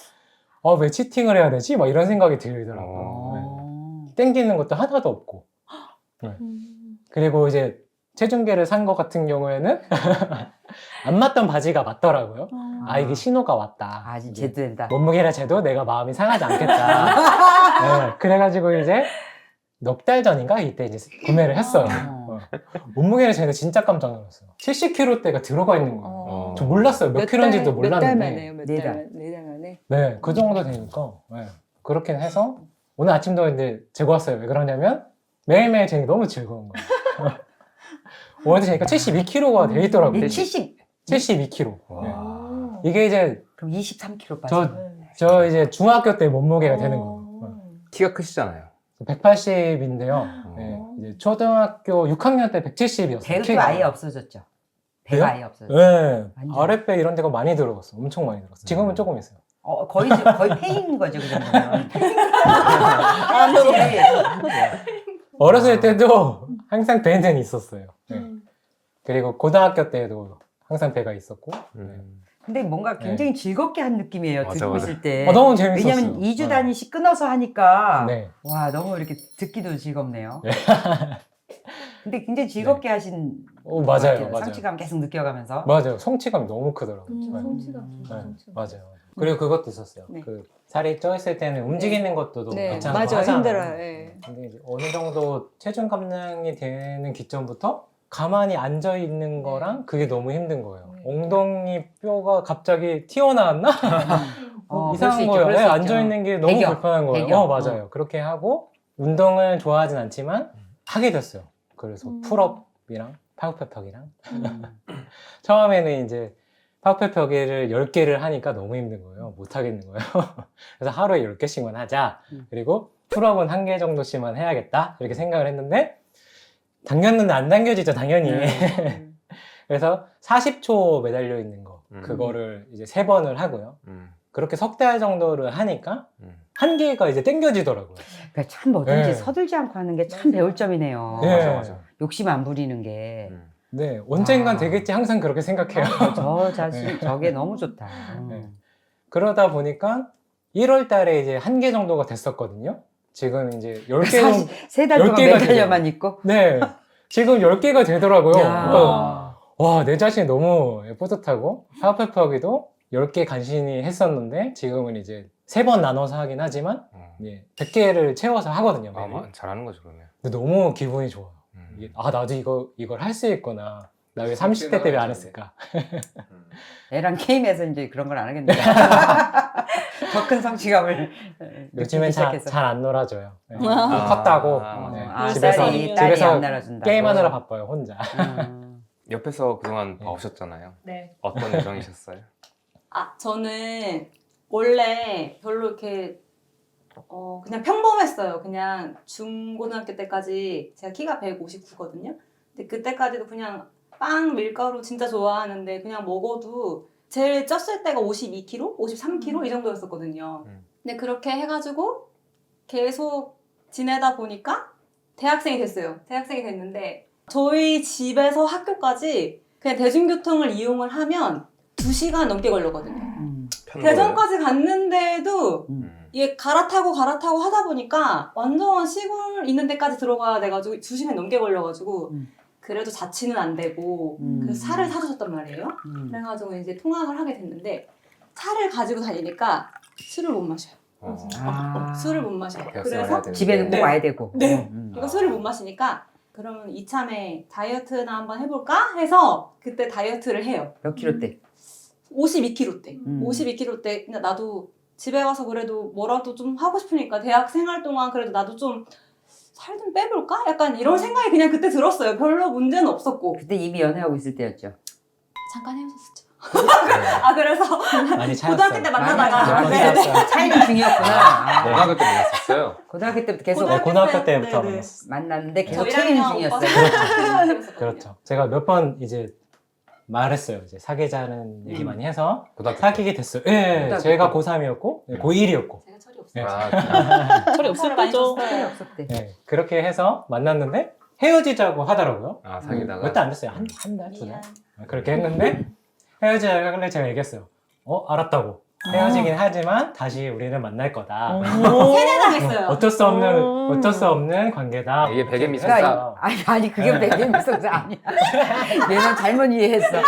왜 치팅을 해야 되지? 막 이런 생각이 들더라고요. 땡기는 것도 하나도 없고. 네. 그리고 이제 체중계를 산 것 같은 경우에는 안 맞던 바지가 맞더라고요. 이게 신호가 왔다. 이제 제대로다. 몸무게를 재도 내가 마음이 상하지 않겠다. 네, 그래가지고 이제 넉 달 전인가 이때 이제 구매를 했어요. 몸무게를 재는 진짜 깜짝 놀랐어요. 70kg대가 들어가 있는 거예요. 저 몰랐어요. 몇 킬로인지도 몰랐는데. 몇 달 만에요? 네 달. 네 달 만에? 네, 그 정도 되니까 그렇게 해서 오늘 아침도 이제 재고 왔어요. 왜 그러냐면 매일매일 재는 게 너무 즐거운 거예요. 오늘 재니까 72kg가 돼 있더라고요. 72kg. 와. 이게 이제 그럼 23kg 빠져. 저 이제 중학교 때 몸무게가 되는 거예요. 키가 크시잖아요. 180인데요. 네, 이제 초등학교 6학년 때 170이었어요. 배도 아예 없어졌죠. 배가 배요? 아예 없어졌죠. 네, 완전. 아랫배 이런 데가 많이 들어갔어. 엄청 많이 들어갔어. 지금은 조금 있어요. 거의 폐인 거죠 그 정도면. 어렸을 때도 항상 배는 있었어요. 네. 그리고 고등학교 때도 항상 배가 있었고. 근데 뭔가 굉장히 즐겁게 한 느낌이에요. 맞아, 듣고 맞아. 있을 때. 너무 재밌었어요. 왜냐면 2주 단위씩 끊어서 하니까 네. 와 너무 이렇게 듣기도 즐겁네요. 근데 굉장히 즐겁게 하신 것 맞아요, 같아요. 맞아요. 성취감 계속 느껴가면서. 맞아요. 성취감이 너무 크더라고요. 네. 성취감. 맞아요. 그리고 그것도 있었어요. 네. 그 살이 쪄 있을 때는 움직이는 것도 너무 네, 귀찮고 맞아요. 하잖아요. 힘들어요. 예. 근데 이제 어느 정도 체중 감량이 되는 기점부터 가만히 앉아 있는 거랑 그게 너무 힘든 거예요. 네. 엉덩이 뼈가 갑자기 튀어나왔나? 그럴 수 이상한 있죠, 거예요. 그럴 수 있죠. 앉아 있는 게 너무 배경, 불편한 거예요. 배경. 맞아요. 그렇게 하고 운동을 좋아하진 않지만 하게 됐어요. 그래서 풀업이랑 팔굽혀펴기랑 처음에는 이제 팔굽혀펴기를 10개를 하니까 너무 힘든 거예요. 못 하겠는 거예요. 그래서 하루에 10개씩만 하자. 그리고 풀업은 1개 정도씩만 해야겠다. 이렇게 생각을 했는데 당겼는데 안 당겨지죠, 당연히. 그래서 40초 매달려 있는 거 그거를 이제 3번을 하고요. 그렇게 석 달 정도를 하니까 한계가 이제 땡겨지더라고요. 그러니까 참 뭐든지 네. 서둘지 않고 하는 게 참 배울 점이네요. 네. 맞아 맞아. 욕심 안 부리는 게. 네, 언젠간 아. 되겠지 항상 그렇게 생각해요. 저 자신, 네. 저게 너무 좋다. 네. 그러다 보니까 1월 달에 이제 한 개 정도가 됐었거든요. 지금 이제 10개 정도. 3달 동안 10개가 매달려만 있고. 네. 지금 10개가 되더라고요. 야. 그러니까 와, 내 자신이 너무 뿌듯하고 하프하기도 10개 간신히 했었는데 지금은 이제 3번 나눠서 하긴 하지만 예, 100개를 채워서 하거든요. 매일. 잘하는 거죠 그러면. 근데 너무 기분이 좋아요. 이게, 아, 나도 이걸 할 수 있구나. 나 왜 30대 때 왜 안 했을까? 애랑 게임에서 이제 그런 걸 안 하겠네. 더 큰 성취감을 요즘엔 시작해서. 잘 안 놀아줘요. 네. 아. 컸다고. 아, 네. 집에서 딸이 딸이 안 날아준다. 게임하느라 바빠요, 혼자. 옆에서 그동안 네. 봐오셨잖아요. 네. 어떤 예정이셨어요? 아, 저는 원래 별로 이렇게 그냥 평범했어요. 그냥 중고등학교 때까지 제가 키가 159거든요. 근데 그때까지도 그냥 빵, 밀가루 진짜 좋아하는데 그냥 먹어도 제일 쪘을 때가 52kg, 53kg 이 정도였었거든요. 근데 그렇게 해가지고 계속 지내다 보니까 대학생이 됐어요. 대학생이 됐는데 저희 집에서 학교까지 그냥 대중교통을 이용을 하면 2시간 넘게 걸렸거든요. 대전까지 갔는데도 이게 갈아타고 하다 보니까 완전 시골 있는 데까지 들어가야 돼가지고 2시간 넘게 걸려가지고 그래도 자취는 안 되고 그래서 차를 사주셨단 말이에요. 그래가지고 이제 통학을 하게 됐는데 차를 가지고 다니니까 술을 못 마셔요. 술을 못 마셔요. 대학생활 해야 그래서 되는데. 집에는 꼭 네. 와야 되고. 네. 그러니까 술을 못 마시니까 그러면 이참에 다이어트나 한번 해볼까 해서 그때 다이어트를 해요. 몇 킬로 때? 52kg 때. 52kg 때 그냥 나도 집에 가서 그래도 뭐라도 좀 하고 싶으니까 대학 생활 동안 그래도 나도 좀 살 좀 빼볼까? 약간 이런 생각이 그냥 그때 들었어요. 별로 문제는 없었고. 그때 이미 연애하고 있을 때였죠. 잠깐 헤어졌었죠. 아 그래서 많이 차였어요. 고등학교 때 만나다가 많이 네, 네. 차였어요. 차이는 중이었구나. 고등학교 때 만났었어요. 고등학교 때부터 계속 고등학교 때부터 네, 네. 만났어요. 만났는데 계속 저 차이는 1학년 중이었어요. 그렇죠. 제가 몇 번 이제 말했어요. 이제 사귀자는 얘기 많이 해서 고등학교 사귀게 됐어요. 예, 고등학교 제가 때. 고3이었고 고1이었고. 제가 철이 없어요. 아, 철이 없을 때죠. 차이 없었대. 네, 그렇게 해서 만났는데 헤어지자고 하더라고요. 사귀다가 몇 달 안 됐어요. 한 달, 두 달. 미안. 그렇게 했는데 헤어지자고 하길래 제가 얘기했어요. 알았다고. 헤어지긴 하지만 다시 우리는 만날 거다. 세뇌당했어요. 어쩔 수 없는 관계다. 이게 베개 미쳤다. 그러니까 아니 그게 되게 무섭지 아니야. 얘는 잘못 이해했어.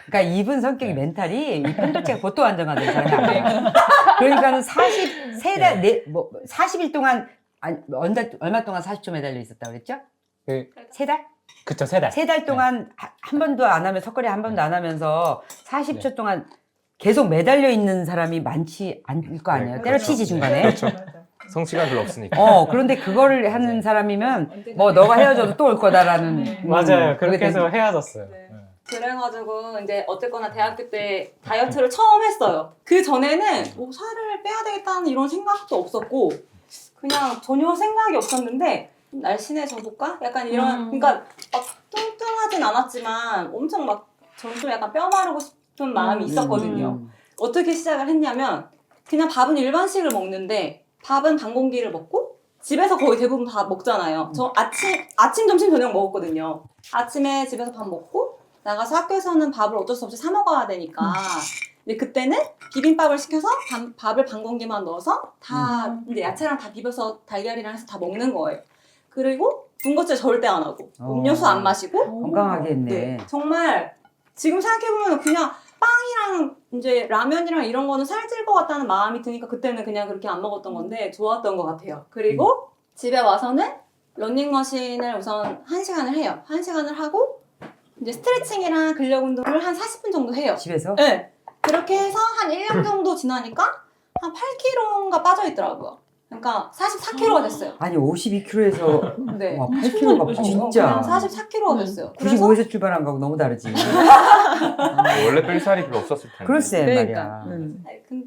그러니까 이분 성격이 멘탈이 이 편도체가 보통 안정화된 사람이 아니에요. 그러니까는 43달 40일 동안 아니 얼마 동안 40초 매달려 있었다고 그랬죠? 그, 3달? 그쵸, 3달. 3달 동안 한 번도 안 하면 석거리 한 번도 안 하면서 40초 동안 계속 매달려 있는 사람이 많지 않을 거 아니에요. 네, 때려치지 중간에. 그렇죠. 성취가 별로 없으니까. 그런데 그거를 하는 사람이면 뭐 너가 헤어져도 또 올 거다라는. 맞아요. 그렇게 그게 해서 헤어졌어요. 네. 네. 그래가지고 이제 어쨌거나 대학교 때 다이어트를 처음 했어요. 그 전에는 살을 빼야 되겠다는 이런 생각도 없었고 그냥 전혀 생각이 없었는데 좀 날씬해져 볼까? 약간 이런 그러니까 막 뚱뚱하진 않았지만 엄청 막 저는 좀 약간 뼈 마르고 싶은 마음이 있었거든요. 어떻게 시작을 했냐면 그냥 밥은 일반식을 먹는데 밥은 반 공기를 먹고 집에서 거의 대부분 다 먹잖아요. 저 아침, 점심, 저녁 먹었거든요. 아침에 집에서 밥 먹고 나가서 학교에서는 밥을 어쩔 수 없이 사 먹어야 되니까 근데 그때는 비빔밥을 시켜서 밥을 반 공기만 넣어서 다 이제 야채랑 다 비벼서 달걀이랑 해서 다 먹는 거예요. 그리고 군것질 절대 안 하고 음료수 안 마시고 건강하게 했네. 네, 정말 지금 생각해보면 그냥 빵이랑 이제 라면이랑 이런 거는 살찔 것 같다는 마음이 드니까 그때는 그냥 그렇게 안 먹었던 건데 좋았던 것 같아요. 그리고 집에 와서는 러닝머신을 우선 1시간을 해요. 1시간을 하고 이제 스트레칭이랑 근력 운동을 한 40분 정도 해요. 집에서? 네. 그렇게 해서 한 1년 정도 지나니까 한 8kg가 빠져 있더라고요. 그러니까 44kg가 됐어요. 아니 52kg에서 네. 와 8kg가 진짜. 그냥 44kg가 됐어요. 그래서 95에서 출발한 거하고 너무 다르지. 원래 뺄 살이 별로 없었을 텐데. 글쎄 그러니까. 말이야.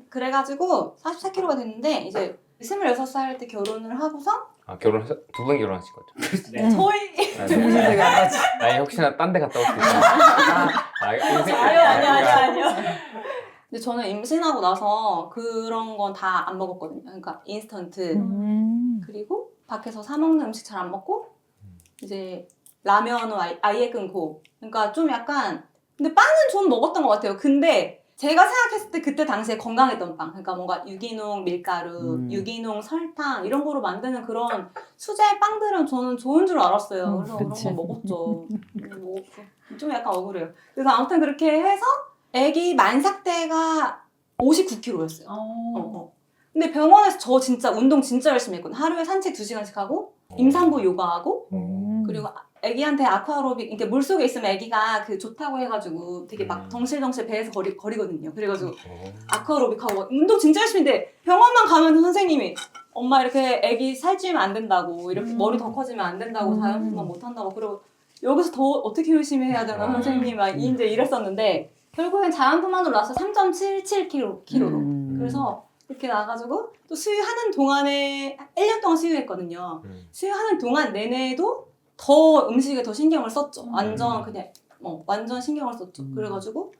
그래가지고 44kg가 됐는데 이제 26살 때 결혼을 하고서 두 분 결혼하신 거죠? 저희 정신력이 안 맞지. 아니 혹시나 딴 데 갔다 올 수 있어요? 아니요. 근데 저는 임신하고 나서 그런 건 다 안 먹었거든요. 그러니까 인스턴트 그리고 밖에서 사 먹는 음식 잘 안 먹고 이제 라면은 아예 끊고. 그러니까 좀 약간 근데 빵은 좀 먹었던 것 같아요. 근데 제가 생각했을 때 그때 당시에 건강했던 빵, 그러니까 뭔가 유기농 밀가루, 유기농 설탕 이런 거로 만드는 그런 수제 빵들은 저는 좋은 줄 알았어요. 그래서 그치. 그런 거 먹었죠. 좀 약간 억울해요. 그래서 아무튼 그렇게 해서 아기 만삭 때가 59kg였어요. 근데 병원에서 저 진짜 운동 진짜 열심히 했거든요. 하루에 산책 2시간씩 하고 임산부 요가하고 그리고 아기한테 아쿠아로빅, 이렇게 물속에 있으면 아기가 그 좋다고 해가지고 되게 막 덩실덩실 배에서 거리거든요. 그래가지고 아쿠아로빅하고 막 운동 진짜 열심히 했는데 병원만 가면 선생님이 엄마 이렇게 아기 살찌면 안 된다고 이렇게 머리 더 커지면 안 된다고 자연분만 못 한다고 그리고 여기서 더 어떻게 열심히 해야 되나 선생님 막 이제 이랬었는데 결국엔 자연분만으로 나서 3.77kg로 그래서 이렇게 나가지고 또 수유하는 동안에 1년 동안 수유했거든요. 수유하는 동안 내내도 더 음식에 더 신경을 썼죠. 완전 그냥 완전 신경을 썼죠. 그래가지고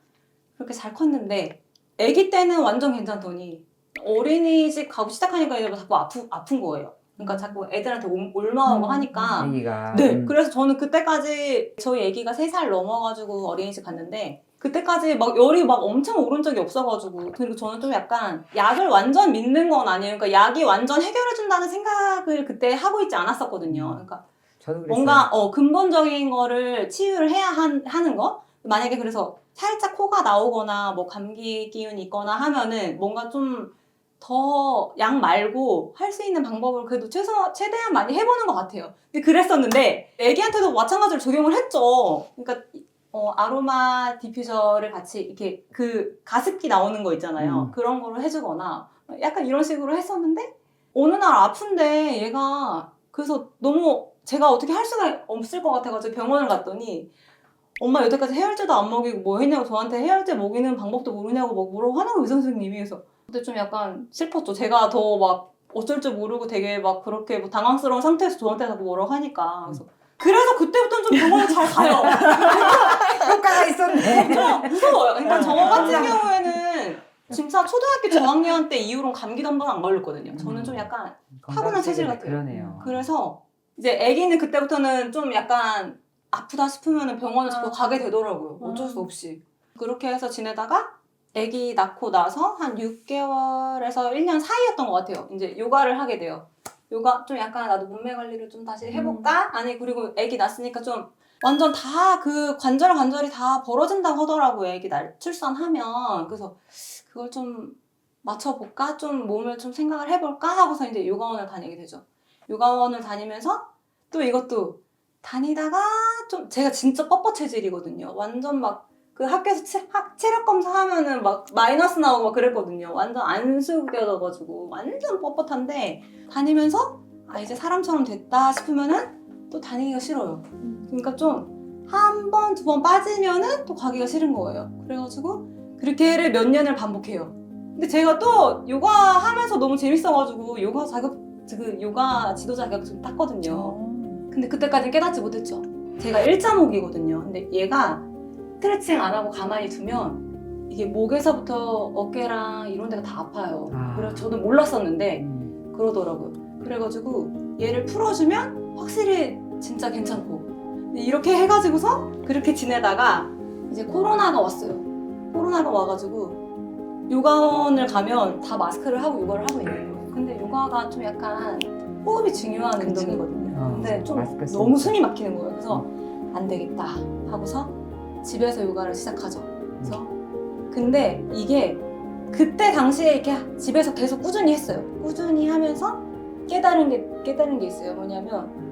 그렇게 잘 컸는데 아기 때는 완전 괜찮더니 어린이집 가고 시작하니까 이제 자꾸 아픈 거예요. 그러니까 자꾸 애들한테 올마오고 하니까 아기가 네, 그래서 저는 그때까지 저희 아기가 3살 넘어가지고 어린이집 갔는데 그때까지 막 열이 막 엄청 오른 적이 없어가지고 그리고 저는 좀 약간 약을 완전 믿는 건 아니에요. 그러니까 약이 완전 해결해준다는 생각을 그때 하고 있지 않았었거든요. 그러니까 저도 그랬어요. 뭔가 근본적인 거를 치유를 해야 하는 거? 만약에 그래서 살짝 코가 나오거나 뭐 감기 기운이 있거나 하면은 뭔가 좀 더 약 말고 할 수 있는 방법을 그래도 최대한 많이 해보는 것 같아요. 근데 그랬었는데 애기한테도 마찬가지로 적용을 했죠. 그러니까 아로마 디퓨저를 같이 이렇게 그 가습기 나오는 거 있잖아요. 그런 거를 해주거나 약간 이런 식으로 했었는데 어느 날 아픈데 얘가 그래서 너무 제가 어떻게 할 수가 없을 것 같아가지고 병원을 갔더니 엄마 여태까지 해열제도 안 먹이고 뭐 했냐고 저한테 해열제 먹이는 방법도 모르냐고 막 뭐라고 하는 의사 선생님이. 그래서 근데 좀 약간 슬펐죠. 제가 더 막 어쩔 줄 모르고 되게 막 그렇게 뭐 당황스러운 상태에서 저한테 자꾸 뭐라고 하니까 그래서 그때부터는 좀 병원을 잘 가요. 효과가 있었네. 무서워요. 그러니까 저 같은 경우에는 진짜 초등학교 저학년 때 이후로는 감기도 한 번 안 걸렸거든요. 저는 좀 약간 타고난 체질 같아요. 그러네요. 그래서 이제 아기는 그때부터는 좀 약간 아프다 싶으면 병원을 자꾸 가게 되더라고요. 어쩔 수 없이. 그렇게 해서 지내다가 아기 낳고 나서 한 6개월에서 1년 사이였던 것 같아요. 이제 요가를 하게 돼요. 요가 좀 약간 나도 몸매 관리를 좀 다시 해볼까? 아니 그리고 아기 낳았으니까 좀 완전 다 그 관절이 다 벌어진다고 하더라고요. 아기 출산하면. 그래서 그걸 좀 맞춰볼까? 좀 몸을 좀 생각을 해볼까? 하고서 이제 요가원을 다니게 되죠. 요가원을 다니면서 또 이것도 다니다가 좀 제가 진짜 뻣뻣 체질이거든요. 완전 막 그 학교에서 체력 검사하면은 막 마이너스 나오고 막 그랬거든요. 완전 안 숙여져가지고 완전 뻣뻣한데 다니면서 이제 사람처럼 됐다 싶으면은 또 다니기가 싫어요. 그러니까 좀 한 번, 2번 빠지면은 또 가기가 싫은 거예요. 그래가지고 그렇게를 몇 년을 반복해요. 근데 제가 또 요가 하면서 너무 재밌어가지고 요가 지도자 자격증 땄거든요. 근데 그때까지 깨닫지 못했죠. 제가 1.5기거든요. 근데 얘가 스트레칭 안 하고 가만히 두면 이게 목에서부터 어깨랑 이런 데가 다 아파요. 그래서 저도 몰랐었는데 그러더라고요. 그래가지고 얘를 풀어주면 확실히 진짜 괜찮고 이렇게 해가지고서 그렇게 지내다가 이제 코로나가 왔어요. 코로나가 와가지고 요가원을 가면 다 마스크를 하고 요가를 하고 있는 거예요. 근데 요가가 좀 약간 호흡이 중요한 운동이거든요. 근데 좀 너무 숨이 막히는 거예요. 그래서 안 되겠다 하고서 집에서 요가를 시작하죠. 그래서 근데 이게 그때 당시에 이렇게 집에서 계속 꾸준히 했어요. 꾸준히 하면서 깨달은 게 있어요. 뭐냐면